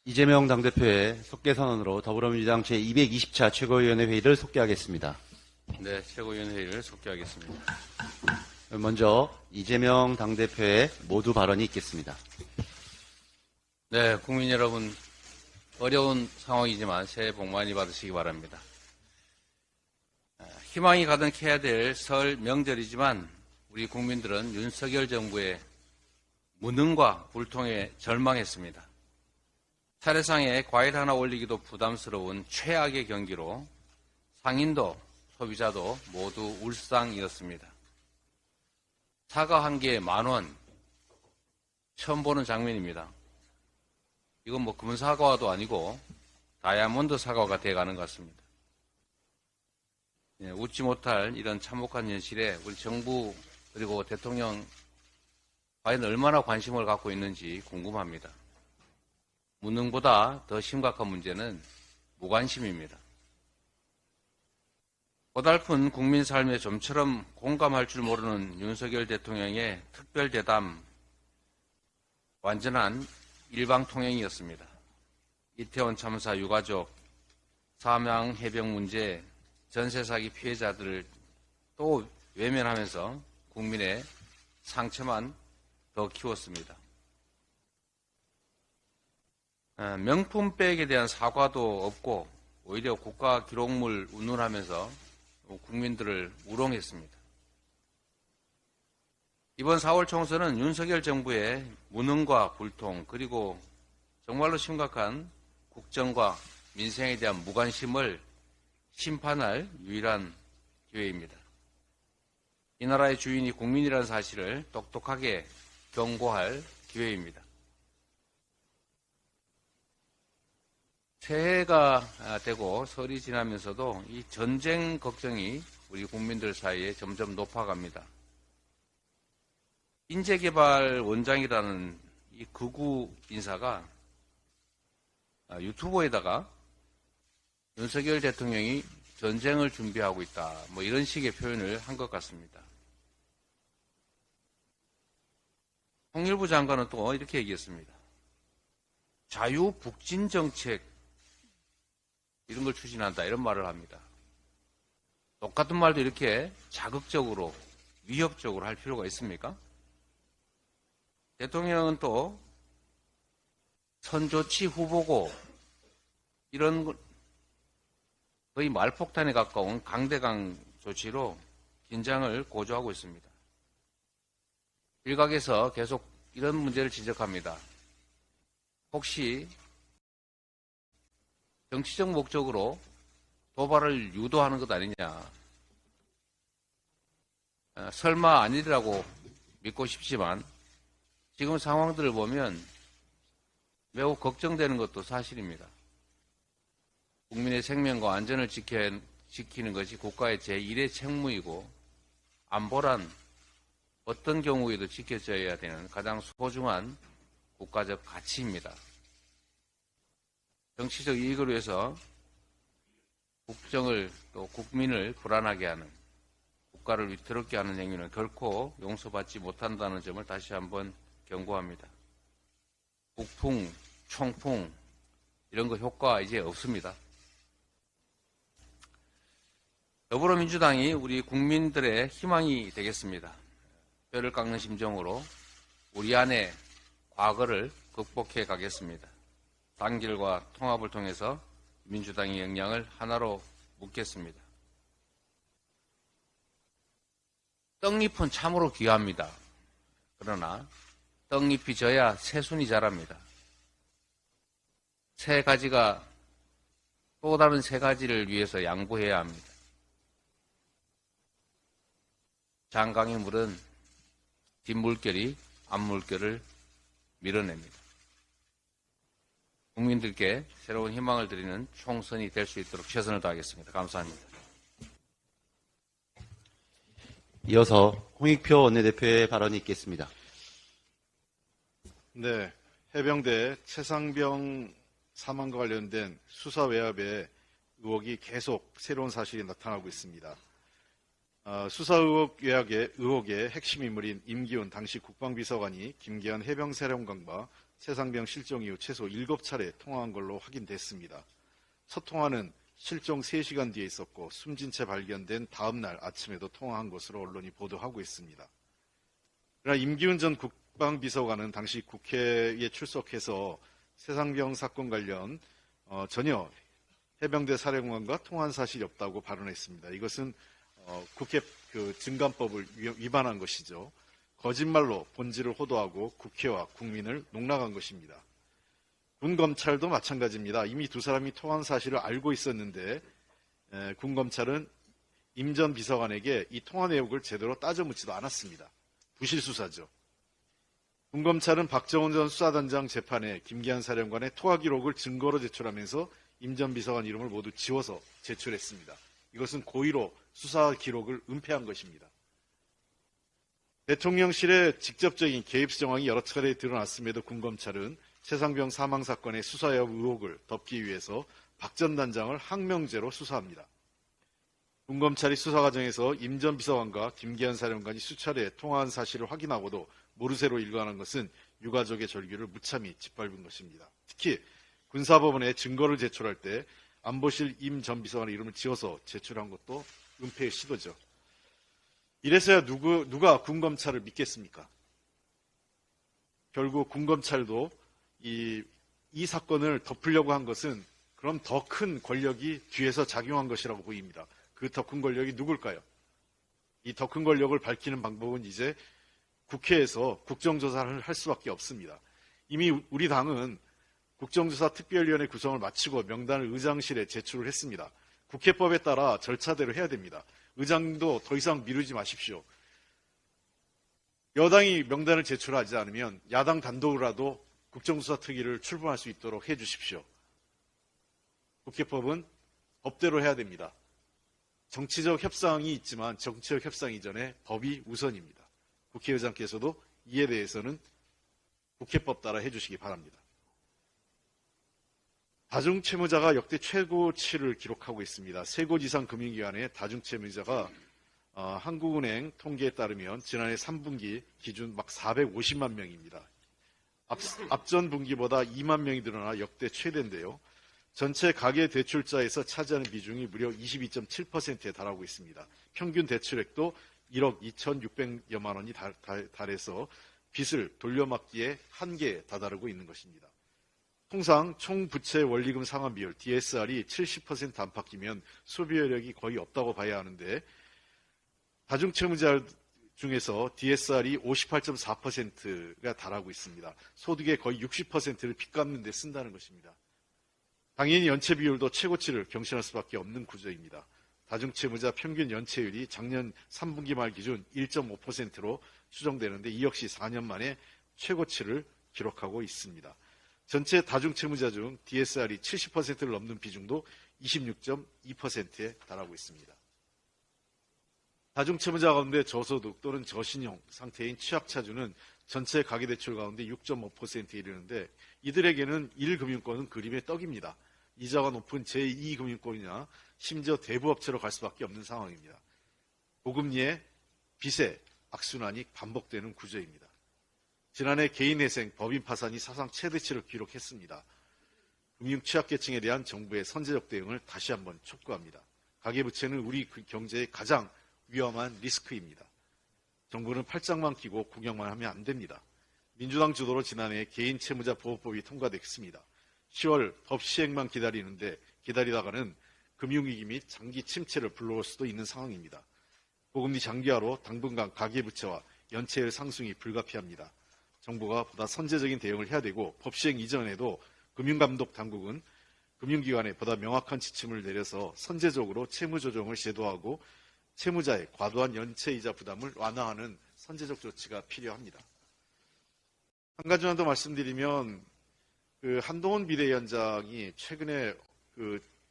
이재명 당대표의 속개선언으로 더불어민주당 제220차 최고위원회 회의를 속개하겠습니다. 네, 최고위원 회의를 속개하겠습니다. 먼저 이재명 당대표의 모두 발언이 있겠습니다. 네, 국민 여러분, 어려운 상황이지만 새해 복 많이 받으시기 바랍니다. 희망이 가득해야 될 설 명절이지만 우리 국민들은 윤석열 정부의 무능과 불통에 절망했습니다. 차례상에 과일 하나 올리기도 부담스러운 최악의 경기로 상인도 소비자도 모두 울상이었습니다. 사과 한 개에 10,000원, 처음 보는 장면입니다. 이건 뭐 금사과도 아니고 다이아몬드 사과가 돼가는 것 같습니다. 웃지 못할 이런 참혹한 현실에 우리 정부 그리고 대통령 과연 얼마나 관심을 갖고 있는지 궁금합니다. 무능보다 더 심각한 문제는 무관심입니다. 고달픈 국민 삶에 좀처럼 공감할 줄 모르는 윤석열 대통령의 특별 대담, 완전한 일방통행이었습니다. 이태원 참사 유가족, 사망 해병 문제, 전세 사기 피해자들을 또 외면하면서 국민의 상처만 더 키웠습니다. 명품백에 대한 사과도 없고 오히려 국가 기록물 운운하면서 국민들을 우롱했습니다. 이번 4월 총선은 윤석열 정부의 무능과 불통 그리고 정말로 심각한 국정과 민생에 대한 무관심을 심판할 유일한 기회입니다. 이 나라의 주인이 국민이라는 사실을 똑똑하게 경고할 기회입니다. 새해가 되고 설이 지나면서도 이 전쟁 걱정이 우리 국민들 사이에 점점 높아갑니다. 인재개발 원장이라는 이 극우 인사가 유튜브에다가 윤석열 대통령이 전쟁을 준비하고 있다, 뭐 이런 식의 표현을 한 것 같습니다. 통일부 장관은 또 이렇게 얘기했습니다. 자유북진 정책 이런 걸 추진한다, 이런 말을 합니다. 똑같은 말도 이렇게 자극적으로, 위협적으로 할 필요가 있습니까? 대통령은 또 선조치 후보고 이런 거의 말폭탄에 가까운 강대강 조치로 긴장을 고조하고 있습니다. 일각에서 계속 이런 문제를 지적합니다. 혹시 정치적 목적으로 도발을 유도하는 것 아니냐. 설마 아니라고 믿고 싶지만 지금 상황들을 보면 매우 걱정되는 것도 사실입니다. 국민의 생명과 안전을 지키는 것이 국가의 제1의 책무이고 안보란 어떤 경우에도 지켜져야 되는 가장 소중한 국가적 가치입니다. 정치적 이익을 위해서 국정을 또 국민을 불안하게 하는 국가를 위태롭게 하는 행위는 결코 용서받지 못한다는 점을 다시 한번 경고합니다. 북풍, 총풍 이런 거 효과 이제 없습니다. 더불어민주당이 우리 국민들의 희망이 되겠습니다. 뼈를 깎는 심정으로 우리 안의 과거를 극복해 가겠습니다. 단결과 통합을 통해서 민주당의 역량을 하나로 묶겠습니다. 떡잎은 참으로 귀합니다. 그러나 떡잎이 져야 새순이 자랍니다. 새 가지가 또 다른 새 가지를 위해서 양보해야 합니다. 장강의 물은 뒷물결이 앞물결을 밀어냅니다. 국민들께 새로운 희망을 드리는 총선이 될 수 있도록 최선을 다하겠습니다. 감사합니다. 이어서 홍익표 원내대표의 발언이 있겠습니다. 네, 해병대 최상병 사망과 관련된 수사 외압에 의혹이 계속 새로운 사실이 나타나고 있습니다. 수사 의혹의 핵심 인물인 임기훈 당시 국방비서관이 김기현 해병사령관과 최상병 실종 이후 최소 7차례 통화한 걸로 확인됐습니다. 첫 통화는 실종 3시간 뒤에 있었고 숨진 채 발견된 다음 날 아침에도 통화한 것으로 언론이 보도하고 있습니다. 그러나 임기훈 전 국방비서관은 당시 국회에 출석해서 최상병 사건 관련 전혀 해병대 사령관과 통화한 사실이 없다고 발언했습니다. 이것은 국회 증감법을 위반한 것이죠. 거짓말로 본질을 호도하고 국회와 국민을 농락한 것입니다. 군 검찰도 마찬가지입니다. 이미 두 사람이 통화한 사실을 알고 있었는데 군 검찰은 임 전 비서관에게 이 통화 내역을 제대로 따져 묻지도 않았습니다. 부실 수사죠. 군 검찰은 박정훈 전 수사단장 재판에 김기한 사령관의 통화 기록을 증거로 제출하면서 임 전 비서관 이름을 모두 지워서 제출했습니다. 이것은 고의로 수사 기록을 은폐한 것입니다. 대통령실의 직접적인 개입 정황이 여러 차례 드러났음에도 군 검찰은 최상병 사망 사건의 수사 의혹을 덮기 위해서 박 전 단장을 항명죄로 수사합니다. 군 검찰이 수사 과정에서 임 전 비서관과 김기한 사령관이 수차례 통화한 사실을 확인하고도 모르쇠로 일관한 것은 유가족의 절규를 무참히 짓밟은 것입니다. 특히 군사법원에 증거를 제출할 때 안보실 임 전 비서관의 이름을 지워서 제출한 것도 은폐의 시도죠. 이래서야 누가 군검찰을 믿겠습니까? 결국 군검찰도 이 사건을 덮으려고 한 것은 그럼 더 큰 권력이 뒤에서 작용한 것이라고 보입니다. 그 더 큰 권력이 누굴까요? 이 더 큰 권력을 밝히는 방법은 이제 국회에서 국정조사를 할 수밖에 없습니다. 이미 우리 당은 국정조사 특별위원회 구성을 마치고 명단을 의장실에 제출을 했습니다. 국회법에 따라 절차대로 해야 됩니다. 의장도 더 이상 미루지 마십시오. 여당이 명단을 제출하지 않으면 야당 단독으로라도 국정조사 특위를 출범할 수 있도록 해 주십시오. 국회법은 법대로 해야 됩니다. 정치적 협상이 있지만 정치적 협상 이전에 법이 우선입니다. 국회의장께서도 이에 대해서는 국회법 따라 해주시기 바랍니다. 다중채무자가 역대 최고치를 기록하고 있습니다. 3곳 이상 금융기관의 다중채무자가 한국은행 통계에 따르면 지난해 3분기 기준 막 450만 명입니다. 앞전 분기보다 2만 명이 늘어나 역대 최대인데요. 전체 가계대출자에서 차지하는 비중이 무려 22.7%에 달하고 있습니다. 평균 대출액도 1억 2,600여만 원이 달해서 빚을 돌려막기에 한계에 다다르고 있는 것입니다. 통상 총부채 원리금 상환 비율 DSR이 70% 안팎이면 소비 여력이 거의 없다고 봐야 하는데 다중채무자 중에서 DSR이 58.4%가 달하고 있습니다. 소득의 거의 60%를 빚 갚는 데 쓴다는 것입니다. 당연히 연체 비율도 최고치를 경신할 수밖에 없는 구조입니다. 다중채무자 평균 연체율이 작년 3분기 말 기준 1.5%로 추정되는데 이 역시 4년 만에 최고치를 기록하고 있습니다. 전체 다중채무자 중 DSR이 70%를 넘는 비중도 26.2%에 달하고 있습니다. 다중채무자 가운데 저소득 또는 저신용 상태인 취약차주는 전체 가계대출 가운데 6.5%에 이르는데 이들에게는 1금융권은 그림의 떡입니다. 이자가 높은 제2금융권이나 심지어 대부업체로 갈 수밖에 없는 상황입니다. 고금리에 빚의 악순환이 반복되는 구조입니다. 지난해 개인회생, 법인 파산이 사상 최대치를 기록했습니다. 금융 취약계층에 대한 정부의 선제적 대응을 다시 한번 촉구합니다. 가계부채는 우리 경제의 가장 위험한 리스크입니다. 정부는 팔짱만 끼고 구경만 하면 안 됩니다. 민주당 주도로 지난해 개인채무자 보호법이 통과됐습니다. 10월 법 시행만 기다리다가는 금융위기 및 장기 침체를 불러올 수도 있는 상황입니다. 고금리 장기화로 당분간 가계부채와 연체율 상승이 불가피합니다. 정부가 보다 선제적인 대응을 해야 되고 법 시행 이전에도 금융감독 당국은 금융기관에 보다 명확한 지침을 내려서 선제적으로 채무조정을 제도하고 채무자의 과도한 연체이자 부담을 완화하는 선제적 조치가 필요합니다. 한 가지만 더 말씀드리면 한동훈 비대위원장이 최근에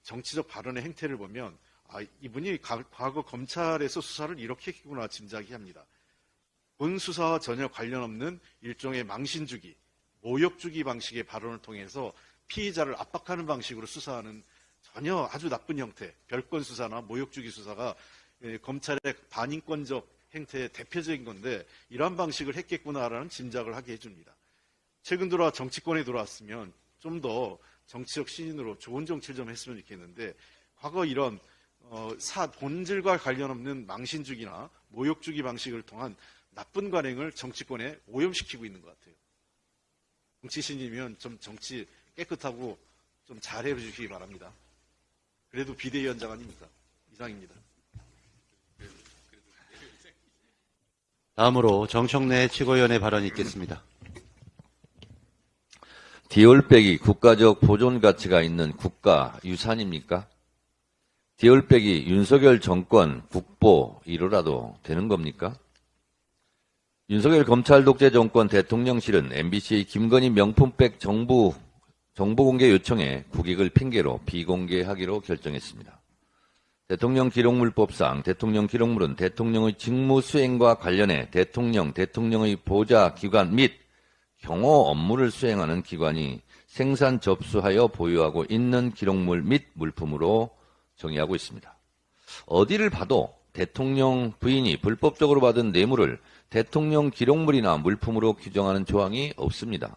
정치적 발언의 행태를 보면 이분이 과거 검찰에서 수사를 이렇게 했구나 짐작이 합니다. 본 수사와 전혀 관련 없는 일종의 망신주기, 모욕주기 방식의 발언을 통해서 피의자를 압박하는 방식으로 수사하는 전혀 아주 나쁜 형태, 별건 수사나 모욕주기 수사가 검찰의 반인권적 행태의 대표적인 건데 이러한 방식을 했겠구나라는 짐작을 하게 해줍니다. 최근 들어 정치권에 들어왔으면 좀 더 정치적 신인으로 좋은 정치를 좀 했으면 좋겠는데 과거 이런 본질과 관련 없는 망신주기나 모욕주기 방식을 통한 나쁜 관행을 정치권에 오염시키고 있는 것 같아요. 정치 신이면 좀 정치 깨끗하고 좀 잘해 주시기 바랍니다. 그래도 비대위원장 아닙니까? 이상입니다. 다음으로 정청래 최고위원의 발언이 있겠습니다. 디올백이 국가적 보존 가치가 있는 국가 유산입니까? 디올백이 윤석열 정권 국보 1호라도 되는 겁니까? 윤석열 검찰 독재 정권 대통령실은 MBC의 김건희 명품백 정보 공개 요청에 국익을 핑계로 비공개하기로 결정했습니다. 대통령 기록물법상 대통령 기록물은 대통령의 직무 수행과 관련해 대통령의 보좌 기관 및 경호 업무를 수행하는 기관이 생산 접수하여 보유하고 있는 기록물 및 물품으로 정의하고 있습니다. 어디를 봐도 대통령 부인이 불법적으로 받은 뇌물을 대통령 기록물이나 물품으로 규정하는 조항이 없습니다.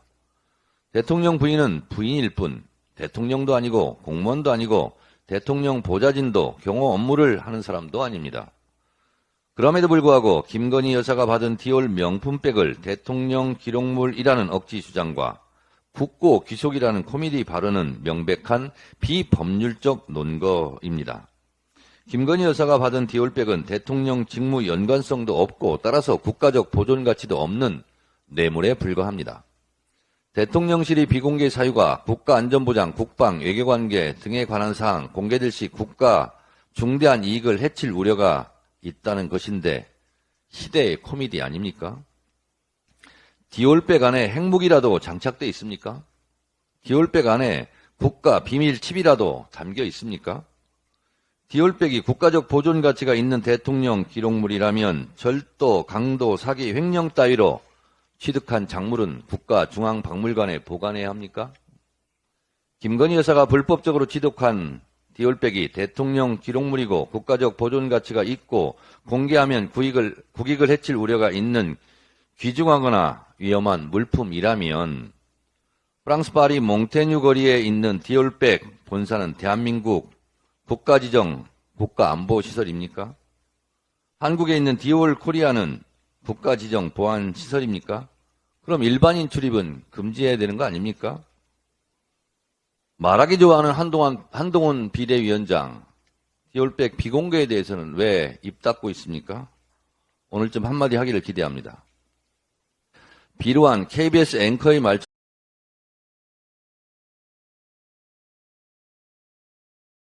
대통령 부인은 부인일 뿐 대통령도 아니고 공무원도 아니고 대통령 보좌진도 경호 업무를 하는 사람도 아닙니다. 그럼에도 불구하고 김건희 여사가 받은 디올 명품백을 대통령 기록물이라는 억지 주장과 국고 귀속이라는 코미디 발언은 명백한 비법률적 논거입니다. 김건희 여사가 받은 디올백은 대통령 직무 연관성도 없고 따라서 국가적 보존 가치도 없는 뇌물에 불과합니다. 대통령실이 비공개 사유가 국가안전보장, 국방, 외교관계 등에 관한 사항 공개될 시 국가 중대한 이익을 해칠 우려가 있다는 것인데 시대의 코미디 아닙니까? 디올백 안에 핵무기라도 장착돼 있습니까? 디올백 안에 국가 비밀 칩이라도 담겨 있습니까? 디올백이 국가적 보존 가치가 있는 대통령 기록물이라면 절도, 강도, 사기, 횡령 따위로 취득한 작물은 국가중앙박물관에 보관해야 합니까? 김건희 여사가 불법적으로 취득한 디올백이 대통령 기록물이고 국가적 보존 가치가 있고 공개하면 국익을 해칠 우려가 있는 귀중하거나 위험한 물품이라면 프랑스 파리 몽테뉴 거리에 있는 디올백 본사는 대한민국 국가지정 국가안보시설입니까? 한국에 있는 디올 코리아는 국가지정 보안시설입니까? 그럼 일반인 출입은 금지해야 되는 거 아닙니까? 말하기 좋아하는 한동훈 비대위원장, 디올백 비공개에 대해서는 왜 입 닫고 있습니까? 오늘 좀 한마디 하기를 기대합니다. 비로한 KBS 앵커의 말처럼